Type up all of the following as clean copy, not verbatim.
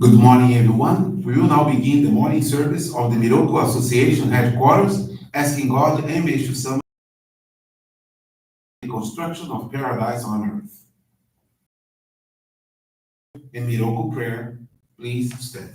Good morning, everyone. We will now begin the morning service of the Miroku Association headquarters, asking God and Meishu-sama the construction of paradise on earth. In Miroku Prayer, please stand.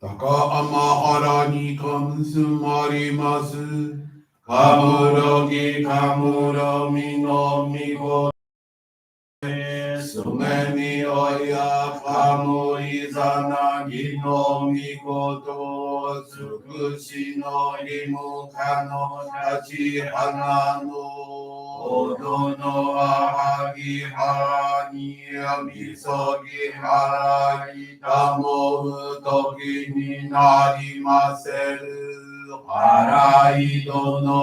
Taka ni kansumaru kamurogi kamuromi no migo sumemi oya kamu izanagi no mikoto tsukushi no himuka no tachi hana no odo no ahagi hara ni misogi hara itamohu toki ni narimaseru Haraido no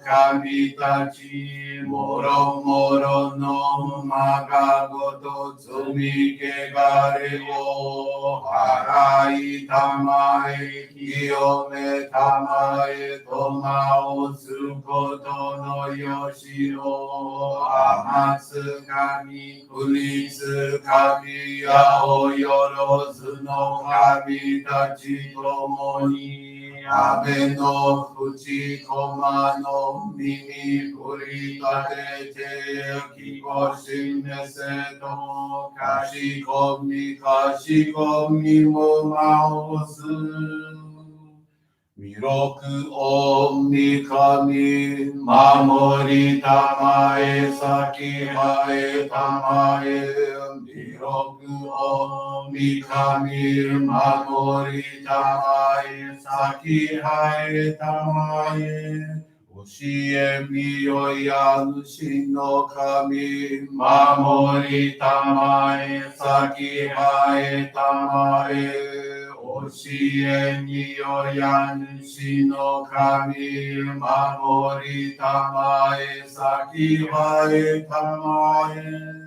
kami tachi moro moro no magagoto tsumi kegare o harai tamae kiyome tamae tomao tsukoto no yoshi o amatsu kami kunitsu kami yao yorozu no kami tachi tomo ni Abe no fuchi koma no mimi puritate kikoshin neseto kashikomi mo maosu. Miroku Om Kami Mamori Tamae Saki Hae Tamae Miroku Om Kami Mamori Tamae Saki Hae Tamae Oshie Miyoya Nushi no Kami Mamori Tamae Saki Hae Tamae Oshie Miyoyan Shino Kami Mamori Tamae Saki Hae Tamae.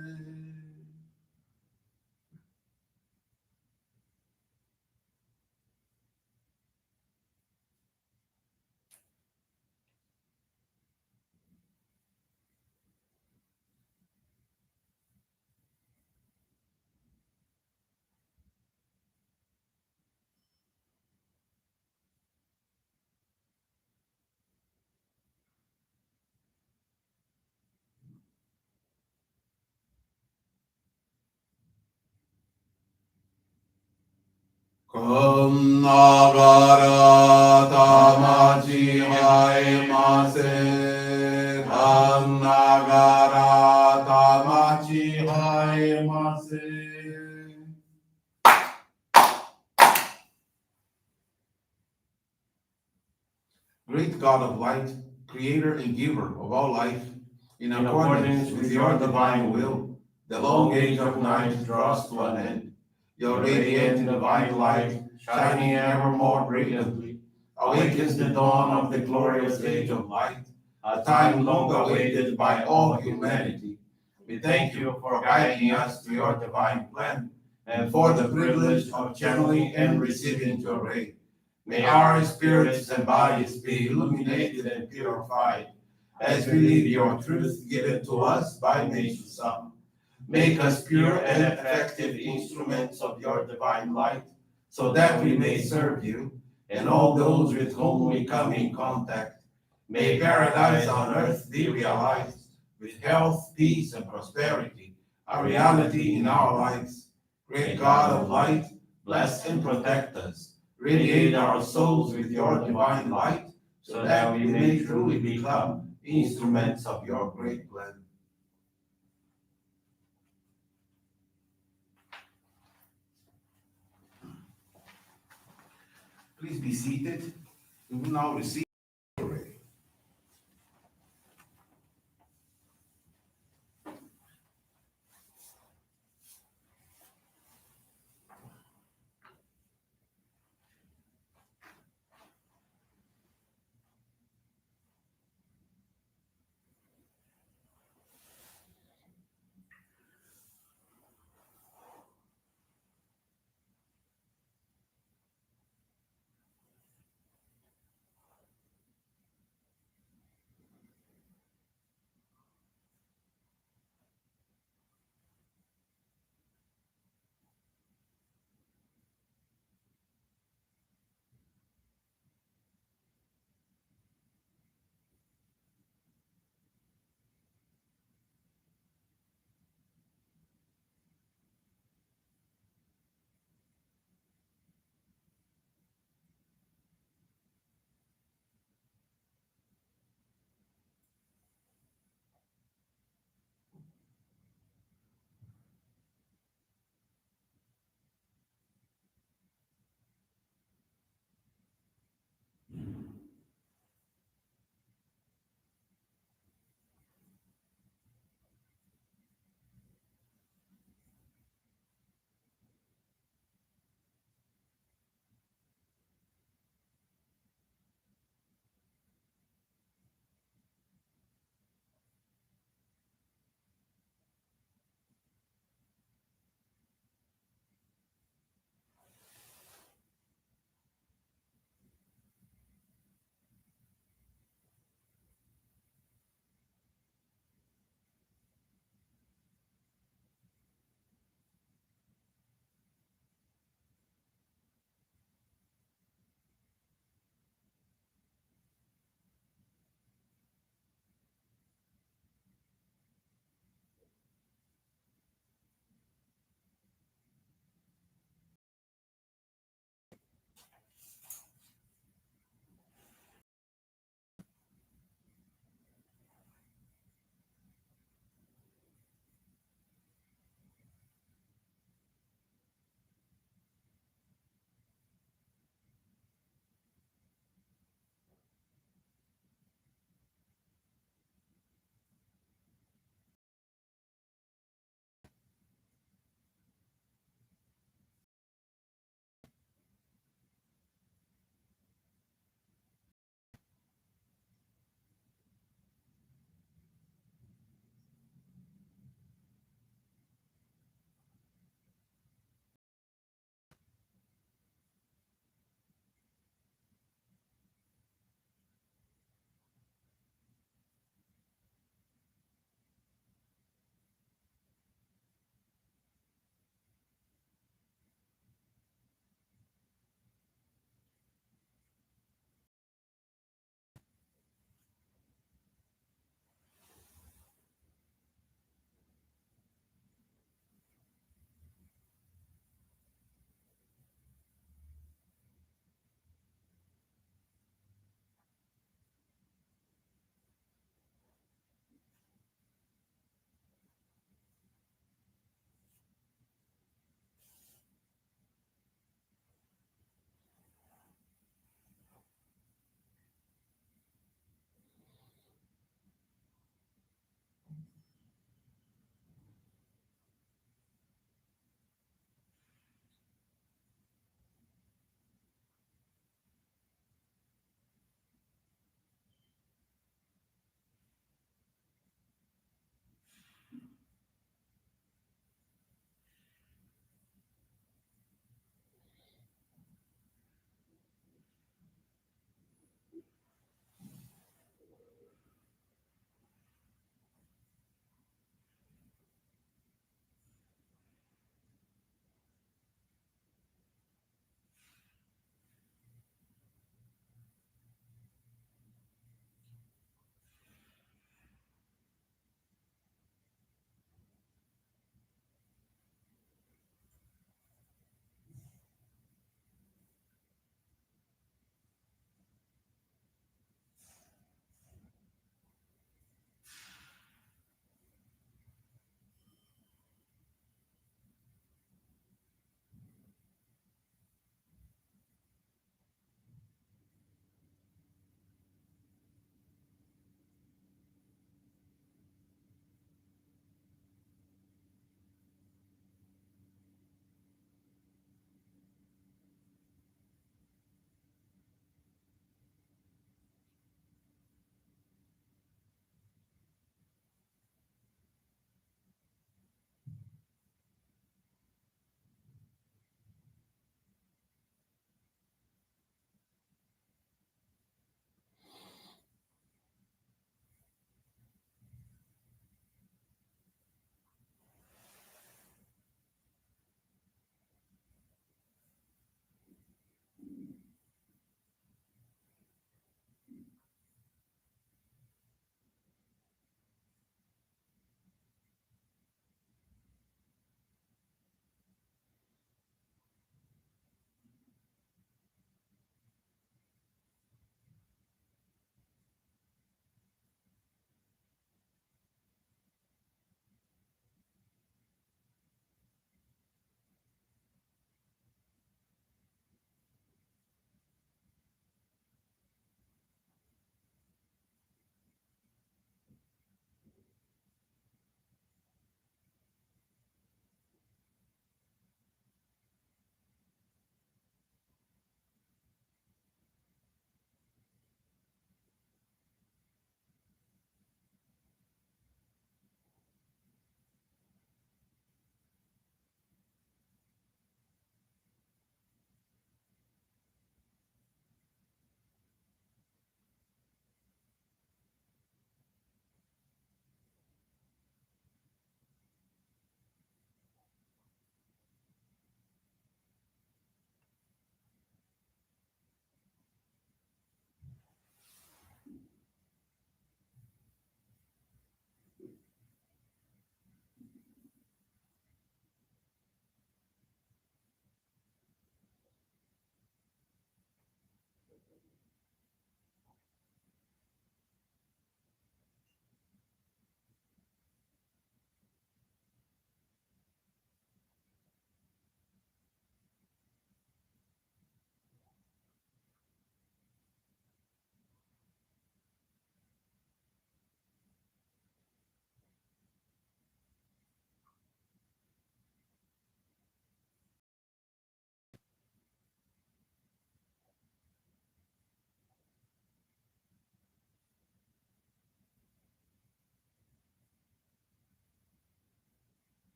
Kon nagara tamachi haemase. Kon nagara tamachi haemase. Great God of light, creator and giver of all life, in accordance with your divine will, the long age of night draws to an end. Your radiant divine light, shining ever more brilliantly, awakens the dawn of the glorious age of light, a time long awaited by all humanity. We thank you for guiding us to your divine plan and for the privilege of channeling and receiving Johrei. May our spirits and bodies be illuminated and purified as we live your truth given to us by Meishu-sama. Make us pure and effective instruments of your divine light, so that we may serve you and all those with whom we come in contact. May paradise on earth be realized, with health, peace, and prosperity, a reality in our lives. Great God of light, bless and protect us. Radiate our souls with your divine light, so that we may truly become instruments of your great plan. Please be seated. We will now receive Johrei.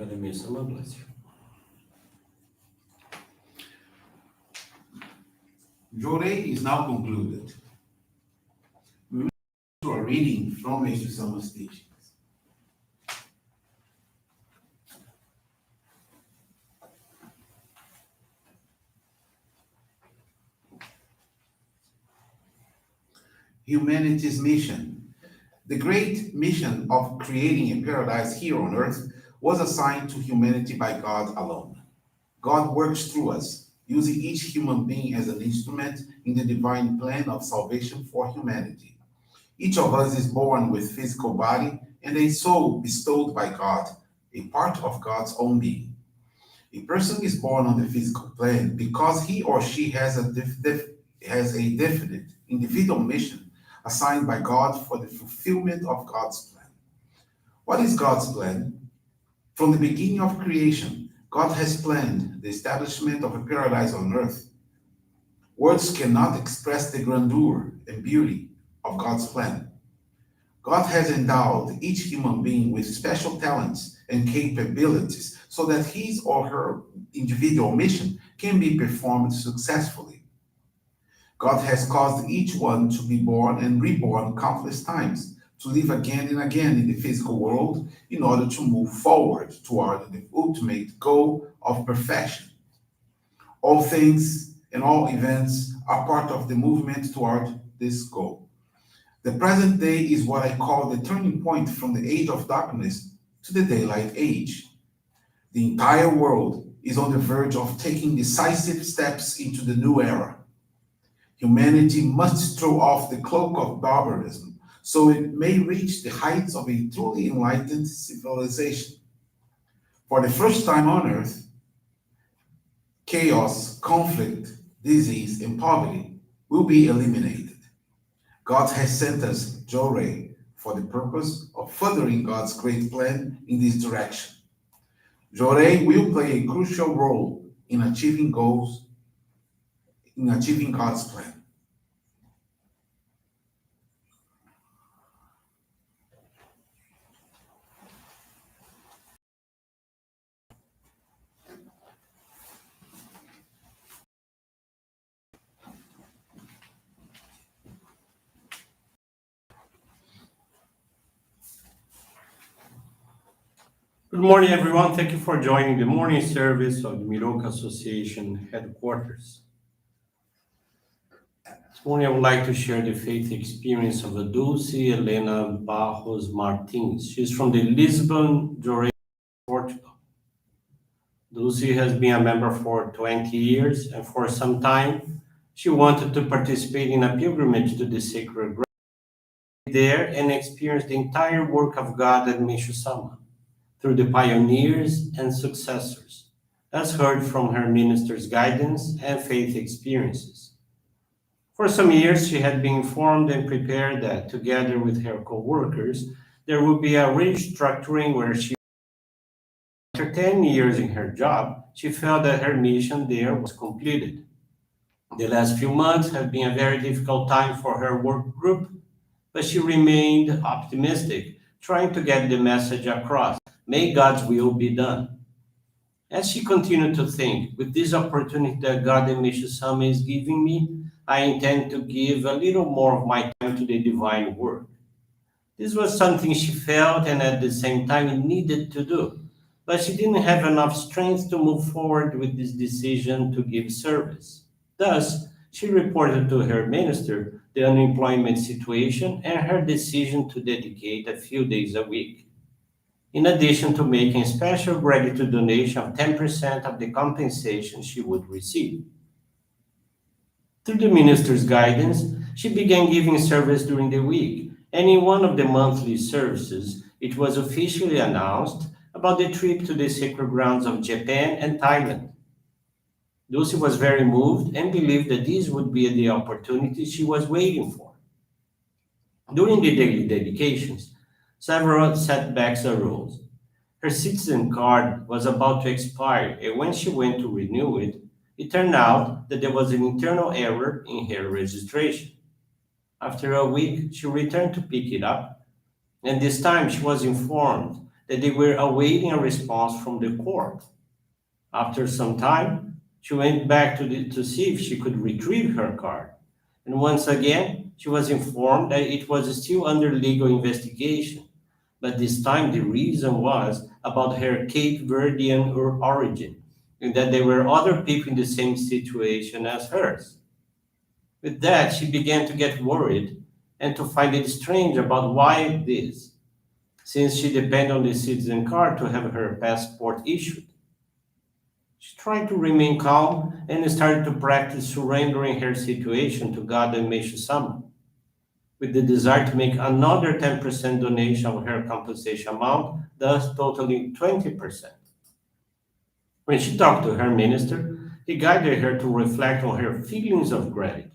God and Meishu-sama bless you. Johrei is now concluded. We will to a reading from Meishu-sama's teachings. Humanity's mission. The great mission of creating a paradise here on earth was assigned to humanity by God alone. God works through us, using each human being as an instrument in the divine plan of salvation for humanity. Each of us is born with physical body and a soul bestowed by God, a part of God's own being. A person is born on the physical plane because he or she has a definite individual mission assigned by God for the fulfillment of God's plan. What is God's plan? From the beginning of creation, God has planned the establishment of a paradise on earth. Words cannot express the grandeur and beauty of God's plan. God has endowed each human being with special talents and capabilities so that his or her individual mission can be performed successfully. God has caused each one to be born and reborn countless times, to live again and again in the physical world in order to move forward toward the ultimate goal of perfection. All things and all events are part of the movement toward this goal. The present day is what I call the turning point from the age of darkness to the daylight age. The entire world is on the verge of taking decisive steps into the new era. Humanity must throw off the cloak of barbarism so it may reach the heights of a truly enlightened civilization. For the first time on earth, chaos, conflict, disease, and poverty will be eliminated. God has sent us Johrei for the purpose of furthering God's great plan in this direction. Johrei will play a crucial role in achieving God's plan. Good morning, everyone. Thank you for joining the morning service of the Miroku Association headquarters. This morning, I would like to share the faith experience of Dulce Helena Barros Martins. She's from the Lisbon, Johrei, Portugal. Dulce has been a member for 20 years, and for some time, she wanted to participate in a pilgrimage to the sacred ground there and experience the entire work of God at Meishu-sama through the pioneers and successors, as heard from her minister's guidance and faith experiences. For some years, she had been informed and prepared that, together with her co-workers, there would be a restructuring where she, after 10 years in her job, she felt that her mission there was completed. The last few months have been a very difficult time for her work group, but she remained optimistic, trying to get the message across. May God's will be done. As she continued to think, with this opportunity that God and Meishu-sama is giving me, I intend to give a little more of my time to the divine work. This was something she felt and at the same time needed to do, but she didn't have enough strength to move forward with this decision to give service. Thus, she reported to her minister the unemployment situation and her decision to dedicate a few days a week, in addition to making a special gratitude donation of 10% of the compensation she would receive. Through the minister's guidance, she began giving service during the week, and in one of the monthly services, it was officially announced about the trip to the sacred grounds of Japan and Thailand. Dulce was very moved and believed that this would be the opportunity she was waiting for. During the daily dedications, several setbacks arose. Her citizen card was about to expire, and when she went to renew it, it turned out that there was an internal error in her registration. After a week, she returned to pick it up, and this time she was informed that they were awaiting a response from the court. After some time, she went back to see if she could retrieve her card. And once again, she was informed that it was still under legal investigation. But this time, the reason was about her Cape Verdean origin, and that there were other people in the same situation as hers. With that, she began to get worried and to find it strange about why this, since she depended on the citizen card to have her passport issued. She tried to remain calm and started to practice surrendering her situation to God and Meishu-sama, with the desire to make another 10% donation of her compensation amount, thus totaling 20%. When she talked to her minister, he guided her to reflect on her feelings of gratitude,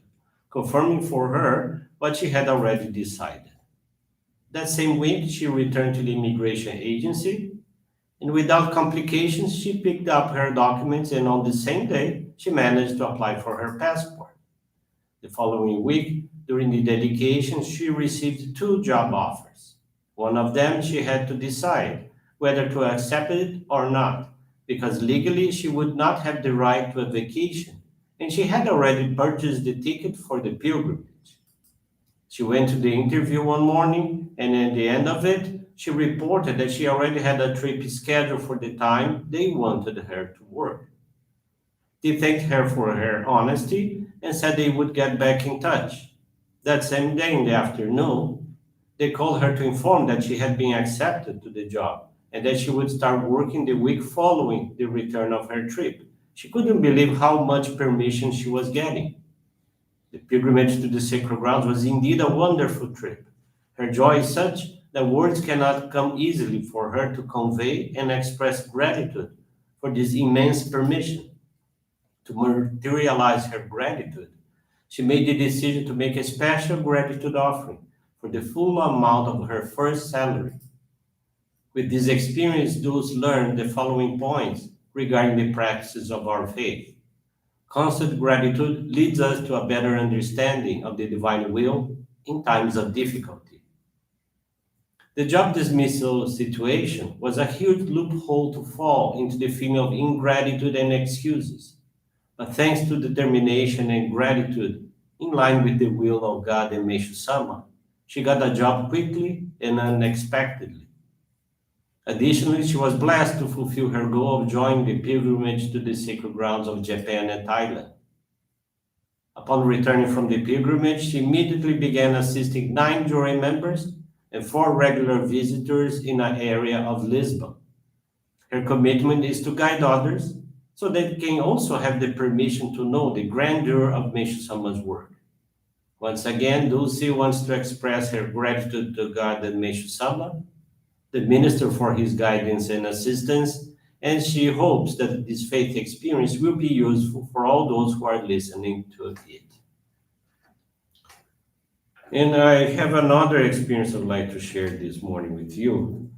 confirming for her what she had already decided. That same week, she returned to the immigration agency, and without complications, she picked up her documents, and on the same day, she managed to apply for her passport. The following week, during the dedication, she received two job offers. One of them she had to decide whether to accept it or not, because legally she would not have the right to a vacation, and she had already purchased the ticket for the pilgrimage. She went to the interview one morning, and at the end of it, she reported that she already had a trip scheduled for the time they wanted her to work. They thanked her for her honesty and said they would get back in touch. That same day in the afternoon, they called her to inform that she had been accepted to the job and that she would start working the week following the return of her trip. She couldn't believe how much permission she was getting. The pilgrimage to the sacred grounds was indeed a wonderful trip. Her joy is such that words cannot come easily for her to convey and express gratitude for this immense permission. To materialize her gratitude, she made the decision to make a special gratitude offering for the full amount of her first salary. With this experience, those learned the following points regarding the practices of our faith. Constant gratitude leads us to a better understanding of the divine will in times of difficulty. The job dismissal situation was a huge loophole to fall into the feeling of ingratitude and excuses. But thanks to determination and gratitude, in line with the will of God and Meishu-sama, she got a job quickly and unexpectedly. Additionally, she was blessed to fulfill her goal of joining the pilgrimage to the sacred grounds of Japan and Thailand. Upon returning from the pilgrimage, she immediately began assisting 9 Johrei members and 4 regular visitors in an area of Lisbon. Her commitment is to guide others so they can also have the permission to know the grandeur of Meishu-sama's work. Once again, Dulcie wants to express her gratitude to God and Meishu-sama, the minister, for his guidance and assistance, and she hopes that this faith experience will be useful for all those who are listening to it. And I have another experience I'd like to share this morning with you.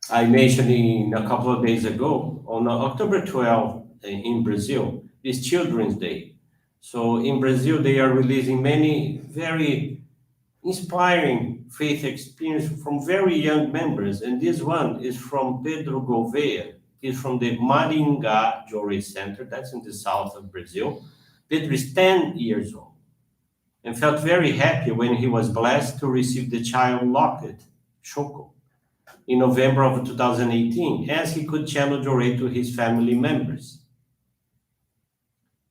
I mentioned a couple of days ago, on October 12th in Brazil, is Children's Day. So in Brazil, they are releasing many very inspiring faith experience from very young members. And this one is from Pedro Gouveia. He's from the Maringá Johrei Center, that's in the south of Brazil. Pedro is 10 years old and felt very happy when he was blessed to receive the child locket, Choco, in November of 2018, as he could channel Johrei to his family members.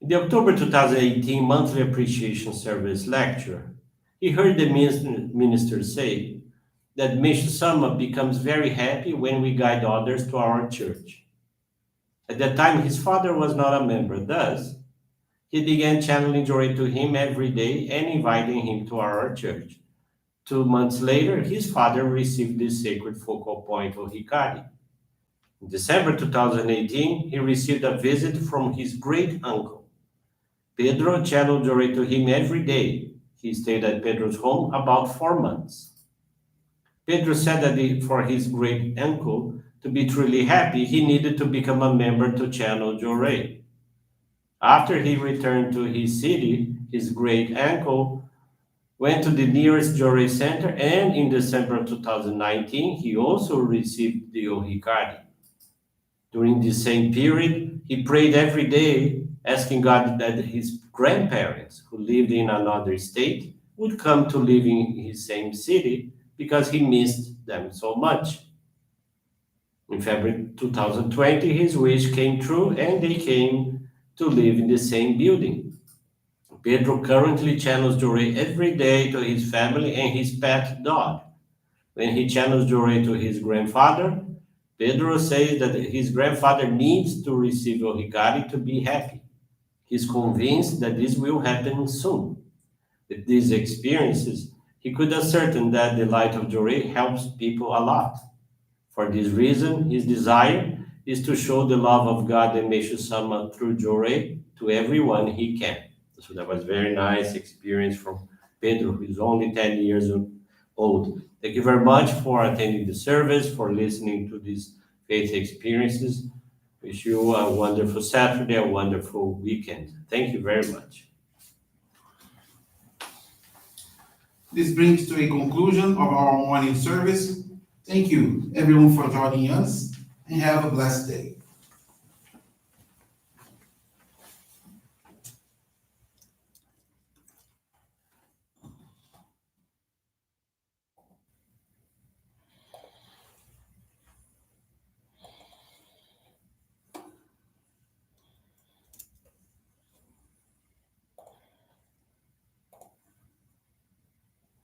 In the October 2018 monthly appreciation service lecture, he heard the minister say that Meishu-sama becomes very happy when we guide others to our church. At that time, his father was not a member, thus, he began channeling Johrei to him every day and inviting him to our church. 2 months later, his father received the sacred focal point of Hikari. In December 2018, he received a visit from his great uncle. Pedro channeled Johrei to him every day. He stayed at Pedro's home about 4 months. Pedro said that for his great uncle to be truly happy, he needed to become a member to channel. After he returned to his city, his great uncle went to the nearest Johrei center, and in December 2019, he also received the Ohikari. During the same period, he prayed every day, asking God that his grandparents, who lived in another state, would come to live in his same city because he missed them so much. In February 2020, his wish came true and they came to live in the same building. Pedro currently channels Johrei every day to his family and his pet dog. When he channels Johrei to his grandfather, Pedro says that his grandfather needs to receive Ohikari to be happy. He's convinced that this will happen soon. With these experiences, he could ascertain that the light of Johrei helps people a lot. For this reason, his desire is to show the love of God and Meishu-sama through Johrei to everyone he can. So that was very nice experience from Pedro, who is only 10 years old. Thank you very much for attending the service, for listening to these faith experiences. Wish you a wonderful Saturday, a wonderful weekend. Thank you very much. This brings to a conclusion of our morning service. Thank you, everyone, for joining us, and have a blessed day.